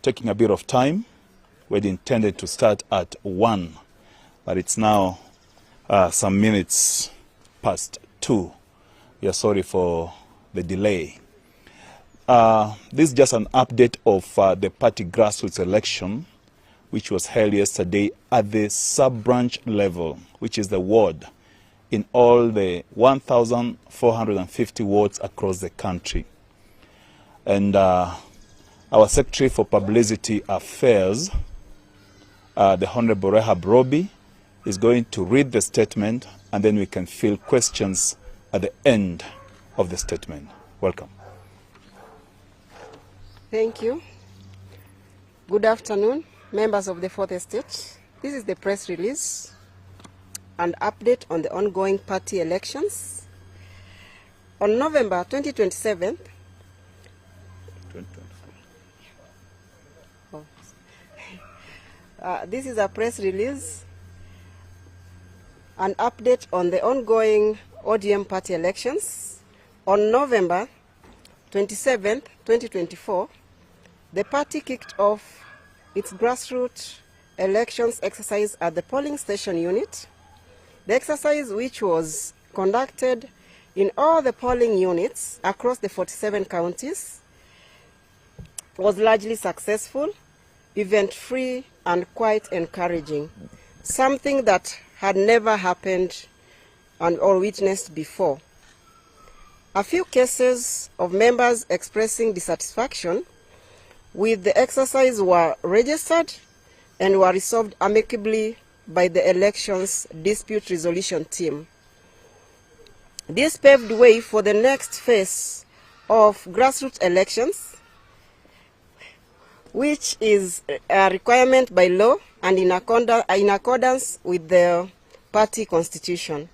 taking a bit of time. We'd intended to start at 1, but it's now some minutes past 2. We are sorry for the delay. This is just an update of the party grassroots election, which was held yesterday at the sub-branch level, which is the ward, in all the 1,450 wards across the country. And our Secretary for Publicity Affairs, the Honorable Rehab Robi, is going to read the statement, and then we can field questions at the end of the statement. Welcome. Thank you. Good afternoon, members of the Fourth Estate. This is the press release and update on the ongoing party elections. On November 2027, this is a press release, an update on the ongoing ODM party elections. On November 27, 2024, the party kicked off its grassroots elections exercise at the polling station unit. The exercise, which was conducted in all the polling units across the 47 counties, was largely successful, event-free, and quite encouraging, something that had never happened or witnessed before. A few cases of members expressing dissatisfaction with the exercise were registered and were resolved amicably by the elections dispute resolution team. This paved the way for the next phase of grassroots elections, which is a requirement by law and in accordance with the party constitution.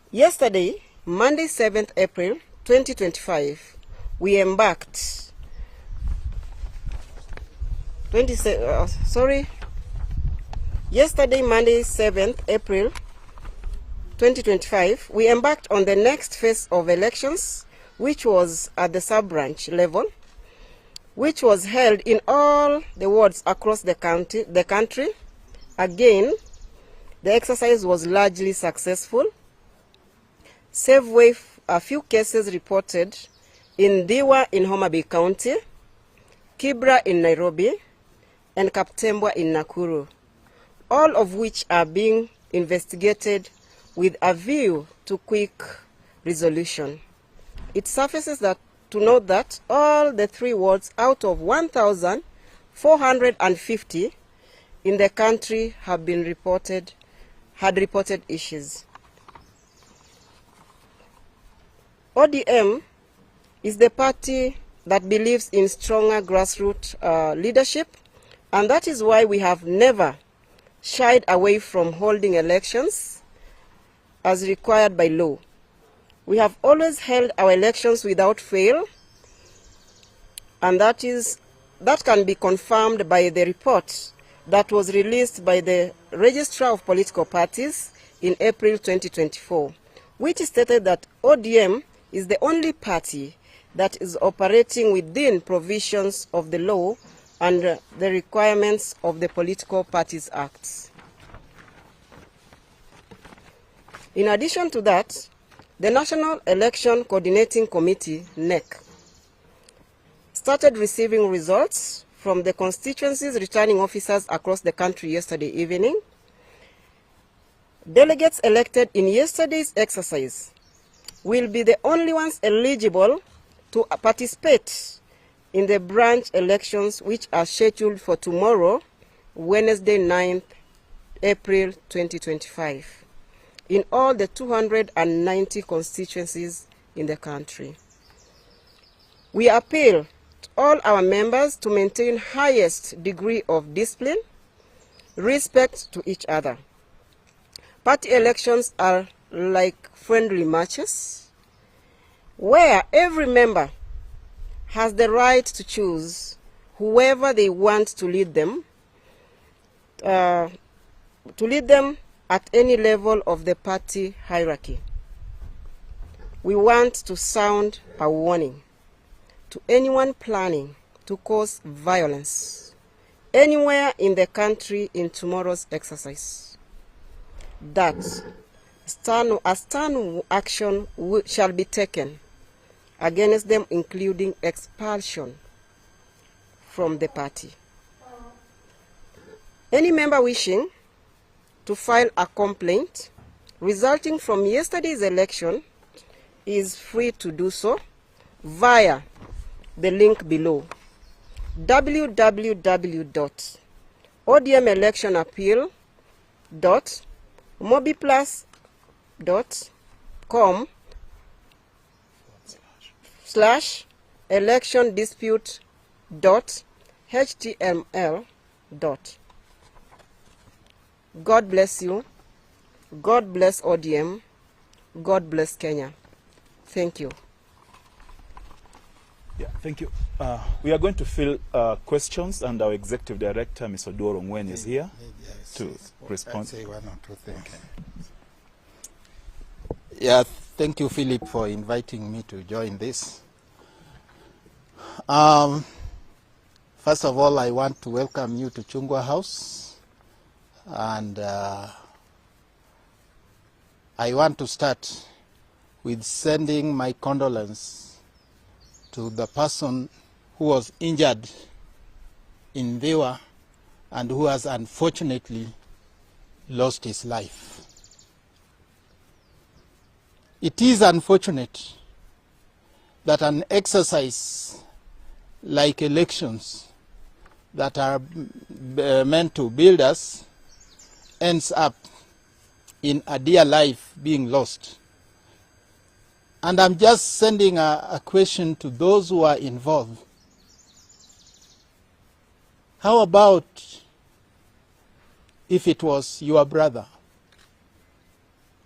Yesterday, Monday, 7th April 2025, we embarked. Yesterday, Monday, 7th April 2025, we embarked on the next phase of elections, which was at the sub-branch level, which was held in all the wards across the country. Again, the exercise was largely successful, save with a few cases reported in Diwa in Homa Bay County, Kibra in Nairobi, and Kaptembwa in Nakuru, all of which are being investigated with a view to quick resolution. It suffices that to note that all the 3 wards out of 1,450 in the country had reported issues. ODM is the party that believes in stronger grassroots leadership, and that is why we have never shied away from holding elections as required by law. We have always held our elections without fail, and that can be confirmed by the report that was released by the Registrar of Political Parties in April 2024, which stated that ODM is the only party that is operating within provisions of the law and the requirements of the Political Parties Act. In addition to that, the National Election Coordinating Committee, NEC, started receiving results from the constituencies' returning officers across the country yesterday evening. Delegates elected in yesterday's exercise will be the only ones eligible to participate in the branch elections, which are scheduled for tomorrow, Wednesday, 9th April 2025, in all the 290 constituencies in the country. We appeal to all our members to maintain highest degree of discipline, respect to each other. Party elections are like friendly matches, where every member has the right to choose whoever they want to lead them at any level of the party hierarchy. We want to sound a warning to anyone planning to cause violence anywhere in the country in tomorrow's exercise, that a stern action shall be taken against them, including expulsion from the party. Any member wishing to file a complaint resulting from yesterday's election is free to do so via the link below, www.odmelection.appeal.com/election-dispute.html. God bless you. God bless ODM. God bless Kenya. Thank you. Yeah, thank you. We are going to fill questions, and our Executive Director, Ms. Odoro Ngwen, is here to respond. Say one or two things. Yeah, thank you, Philip, for inviting me to join this. First of all, I want to welcome you to Chungwa House, and I want to start with sending my condolence to the person who was injured in Viwa and who has unfortunately lost his life. It is unfortunate that an exercise like elections that are meant to build us ends up in a dear life being lost. And I'm just sending a question to those who are involved. How about if it was your brother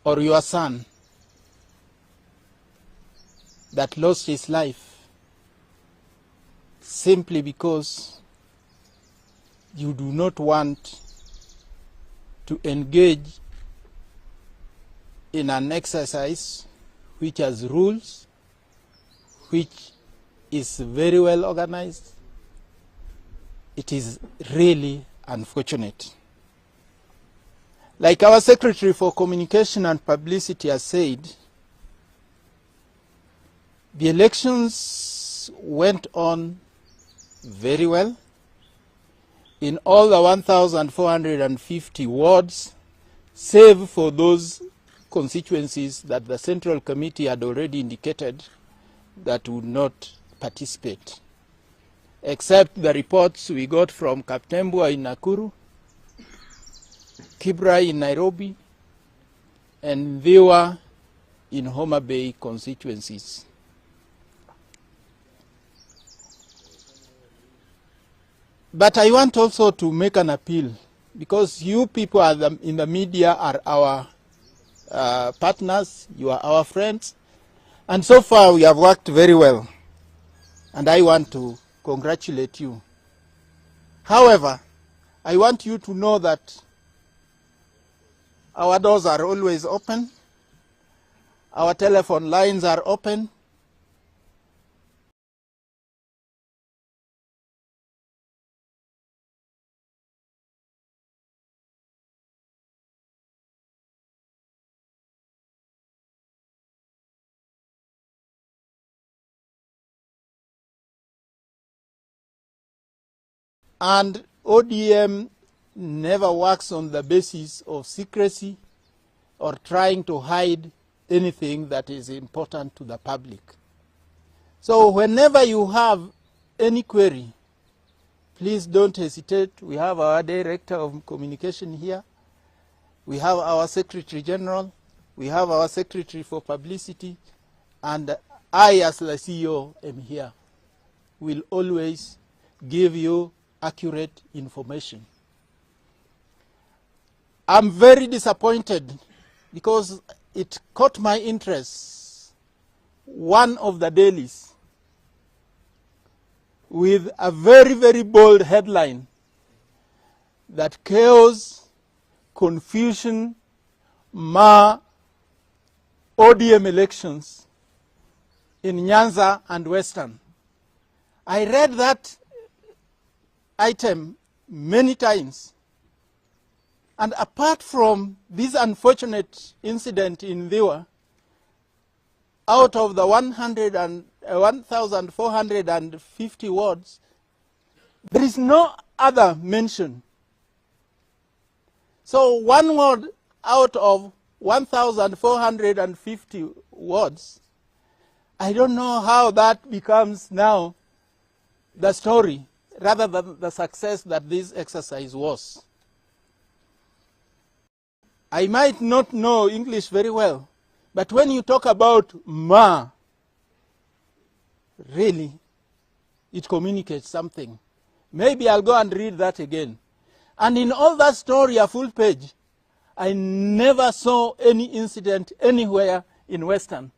or your son that lost his life simply because you do not want to engage in an exercise which has rules, which is very well organized? It is really unfortunate. Like our Secretary for Communication and Publicity has said, the elections went on very well in all the 1,450 wards, save for those constituencies that the Central Committee had already indicated that would not participate, except the reports we got from Kaptembwa in Nakuru, Kibra in Nairobi, and Viwa in Homa Bay constituencies. But I want also to make an appeal, because you people in the media are our partners, you are our friends, and so far we have worked very well, and I want to congratulate you. However, I want you to know that our doors are always open, our telephone lines are open, and ODM never works on the basis of secrecy or trying to hide anything that is important to the public. So whenever you have any query, please don't hesitate. We have our Director of Communication here. We have our Secretary General. We have our Secretary for Publicity. And I, as the CEO, am here. Will always give you accurate information. I'm very disappointed because it caught my interest, one of the dailies, with a very, very bold headline that chaos, confusion, mar ODM elections in Nyanza and Western. I read that item many times. And apart from this unfortunate incident in Dhiwa, out of the 1,450 wards, there is no other mention. So one ward out of 1,450 wards, I don't know how that becomes now the story, rather than the success that this exercise was. I might not know English very well, but when you talk about ma, really, it communicates something. Maybe I'll go and read that again. And in all that story, a full page, I never saw any incident anywhere in Western.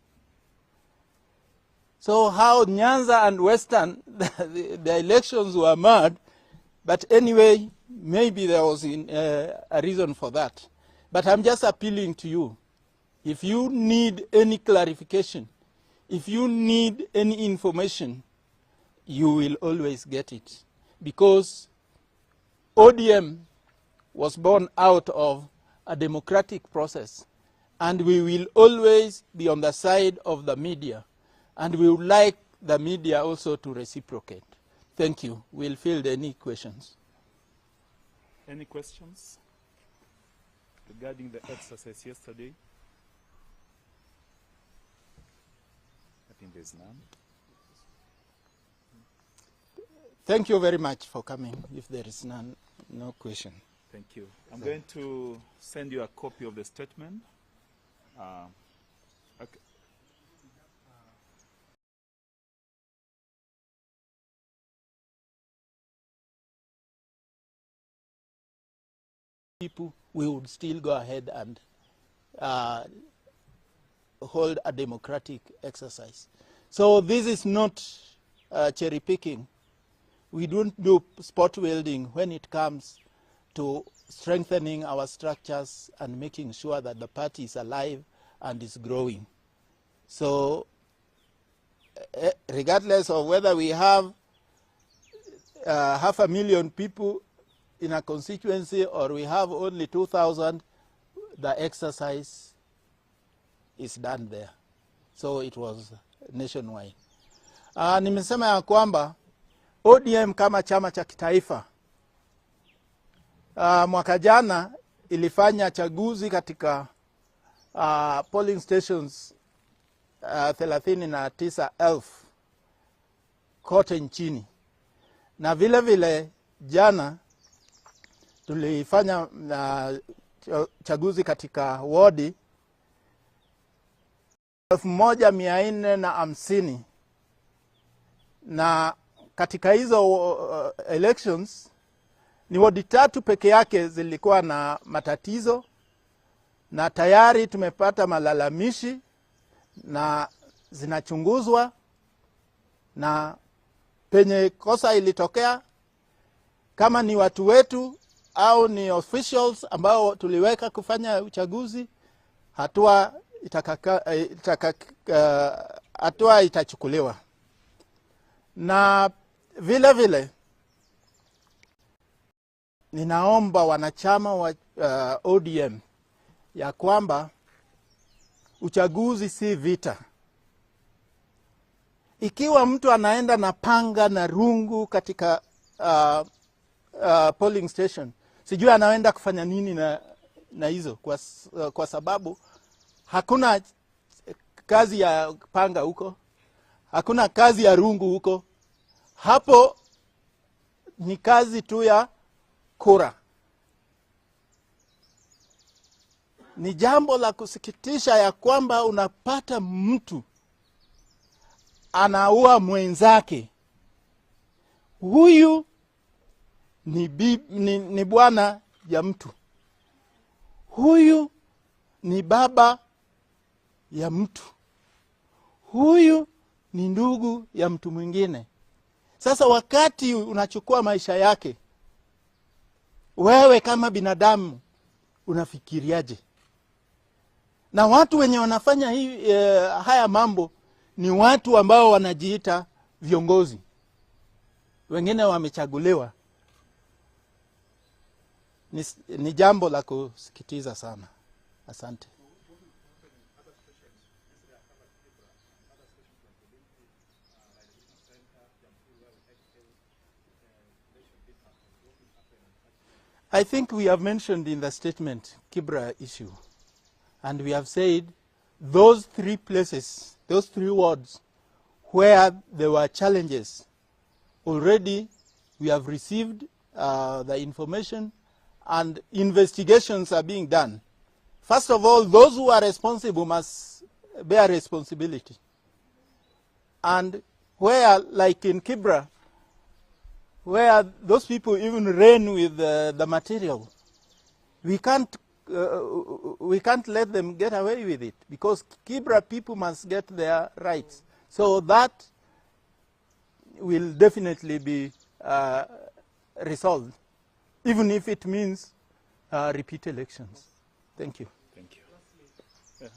So how Nyanza and Western, the elections were mad, but anyway, maybe there was a reason for that. But I'm just appealing to you. If you need any clarification, if you need any information, you will always get it. Because ODM was born out of a democratic process. And we will always be on the side of the media. And we would like the media also to reciprocate. Thank you. We'll field any questions. Any questions regarding the exercise yesterday? I think there's none. Thank you very much for coming. If there is none, no question. Thank you. I'm going to send you a copy of the statement. Okay. People, we would still go ahead and hold a democratic exercise. So this is not cherry picking. We don't do spot welding when it comes to strengthening our structures and making sure that the party is alive and is growing. So regardless of whether we have 500,000 people in a constituency or we have only 2,000, the exercise is done there. So it was nationwide. Nimesema ya kwamba ODM kama chama cha kitaifa mwaka jana ilifanya chaguzi katika polling stations 39,000 kote nchini. Na vile vile jana tulifanya chaguzi katika wadi 1,450 na katika hizo elections ni wadi 3 peke yake zilikuwa na matatizo, na tayari tumepata malalamishi na zinachunguzwa, na penye kosa ilitokea, kama ni watu wetu au ni officials ambao tuliweka kufanya uchaguzi, hatua itachukuliwa. Na vile vile ninaomba wanachama wa ODM ya kwamba uchaguzi si vita. Ikiwa mtu anaenda na panga na rungu katika polling station, sijui anaenda kufanya nini na hizo, kwa sababu hakuna kazi ya panga huko, hakuna kazi ya rungu huko. Hapo ni kazi tu ya kura. Ni jambo la kusikitisha ya kwamba unapata mtu anaua mwenzake. Huyu ni bwana ya mtu. Huyu ni baba ya mtu. Huyu ni ndugu ya mtu mwingine. Sasa wakati unachukua maisha yake, wewe kama binadamu unafikiriaje? Na watu wenye wanafanya haya mambo ni watu ambao wanajiita viongozi. wengine wamechaguliwa, ni jambo la kusikitiza sana. Asante. I think we have mentioned in the statement Kibra issue, and we have said those 3 places, those 3 wards where there were challenges, already we have received the information and investigations are being done. First of all, those who are responsible must bear responsibility. And where, like in Kibra, where those people even ran with the material, we can't let them get away with it, because Kibra people must get their rights. So that will definitely be resolved, even if it means repeat elections. Thank you. Thank you. Yeah.